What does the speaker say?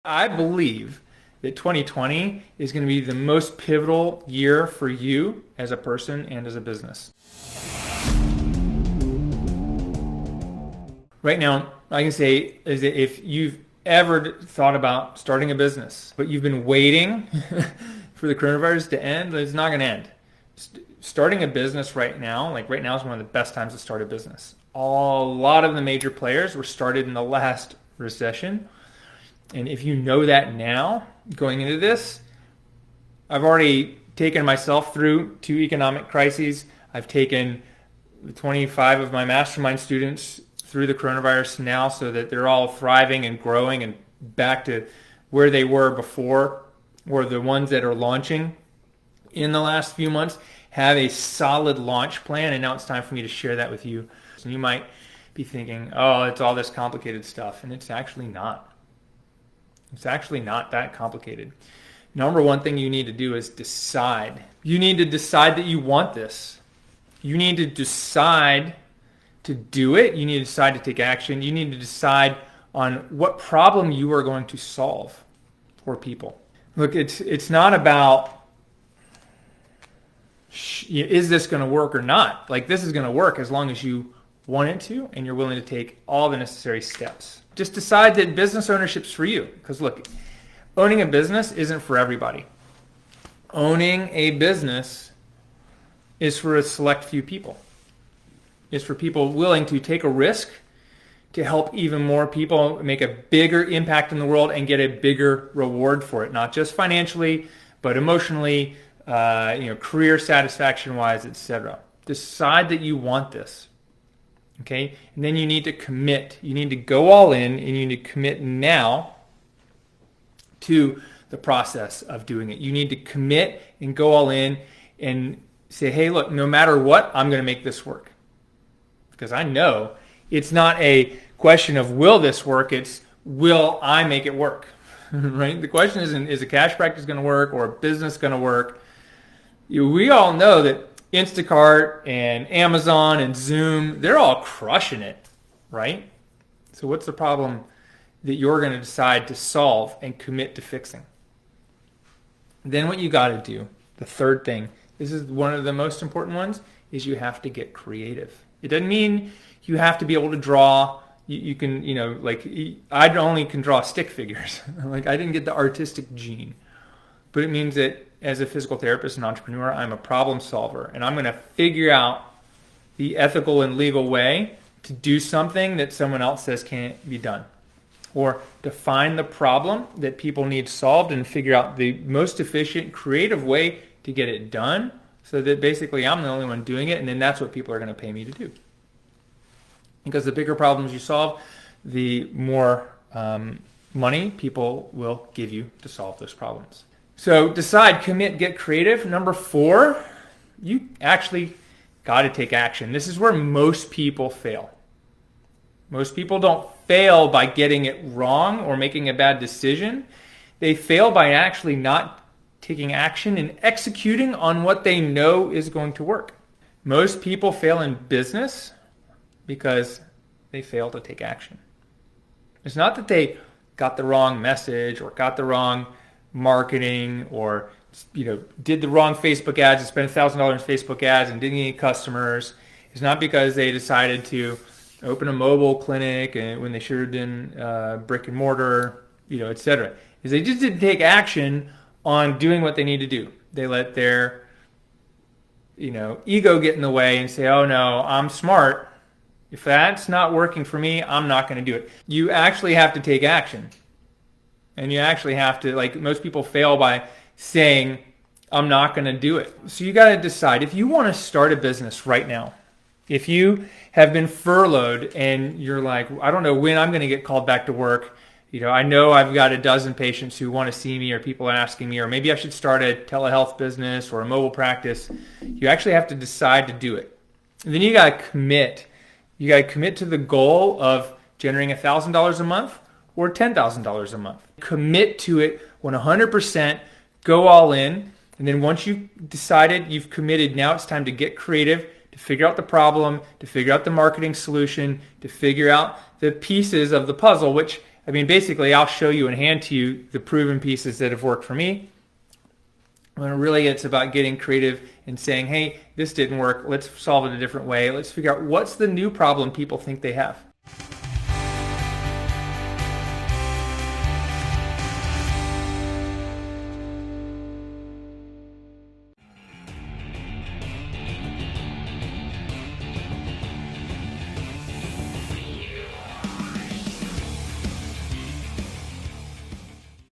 I believe that 2020 is going to be the most pivotal year for you as a person and as a business. Right now, I can say is that if you've ever thought about starting a business, but you've been waiting for the coronavirus to end, it's not going to end. Starting a business right now, like right now is one of the best times to start a business. A lot of the major players were started in the last recession. And if you know that now, going into this, I've already taken myself through 2 economic crises. I've taken 25 of my mastermind students through the coronavirus now so that they're all thriving and growing and back to where they were before, or the ones that are launching in the last few months have a solid launch plan. And now it's time for me to share that with you. And you might be thinking, oh, it's all this complicated stuff. And it's actually not. It's actually not that complicated. Number one thing you need to do is decide. You need to decide that you want this. You need to decide to do it. You need to decide to take action. You need to decide on what problem you are going to solve for people. Look, it's not about is this going to work or not. Like, this is going to work as long as you want it to and you're willing to take all the necessary steps. Just decide that business ownership's for you. Because look, owning a business isn't for everybody. Owning a business is for a select few people. It's for people willing to take a risk to help even more people make a bigger impact in the world and get a bigger reward for it. Not just financially, but emotionally, career satisfaction-wise, etc. Decide that you want this. Okay, and then you need to commit. You need to go all in, and you need to commit now to the process of doing it. You need to commit and go all in and say, hey, look, no matter what, I'm going to make this work. Because I know it's not a question of will this work, it's will I make it work, right? The question isn't is a cash practice going to work or a business going to work? We all know that Instacart and Amazon and Zoom, they're all crushing it, right? So what's the problem that you're going to decide to solve and commit to fixing? Then what you got to do, the third thing, this is one of the most important ones, is you have to get creative. It doesn't mean you have to be able to draw. You can, I only can draw stick figures. Like, I didn't get the artistic gene. But it means that as a physical therapist and entrepreneur, I'm a problem solver, and I'm going to figure out the ethical and legal way to do something that someone else says can't be done, or to find the problem that people need solved and figure out the most efficient, creative way to get it done, so that basically I'm the only one doing it, and then that's what people are going to pay me to do. Because the bigger problems you solve, the more money people will give you to solve those problems. So decide, commit, get creative. Number 4, you actually got to take action. This is where most people fail. Most people don't fail by getting it wrong or making a bad decision. They fail by actually not taking action and executing on what they know is going to work. Most people fail in business because they fail to take action. It's not that they got the wrong message or got the wrong marketing or did the wrong Facebook ads and spent $1,000 in Facebook ads and didn't get any customers. It's not because they decided to open a mobile clinic and when they should have done brick and mortar, etc. Is they just didn't take action on doing what they need to do. They let their ego get in the way and say, oh no, I'm smart. If that's not working for me, I'm not going to do it. You actually have to take action. And you actually have to, most people fail by saying, I'm not going to do it. So you got to decide. If you want to start a business right now, if you have been furloughed and you're like, I don't know when I'm going to get called back to work. I know I've got a dozen patients who want to see me, or people are asking me, or maybe I should start a telehealth business or a mobile practice. You actually have to decide to do it. And then you got to commit. You got to commit to the goal of generating $1,000 a month or $10,000 a month. Commit to it 100%, go all in, and then once you've decided, you've committed, now it's time to get creative, to figure out the problem, to figure out the marketing solution, to figure out the pieces of the puzzle, which I mean, basically, I'll show you and hand to you the proven pieces that have worked for me. When really it's about getting creative and saying, hey, this didn't work. Let's solve it a different way. Let's figure out what's the new problem people think they have.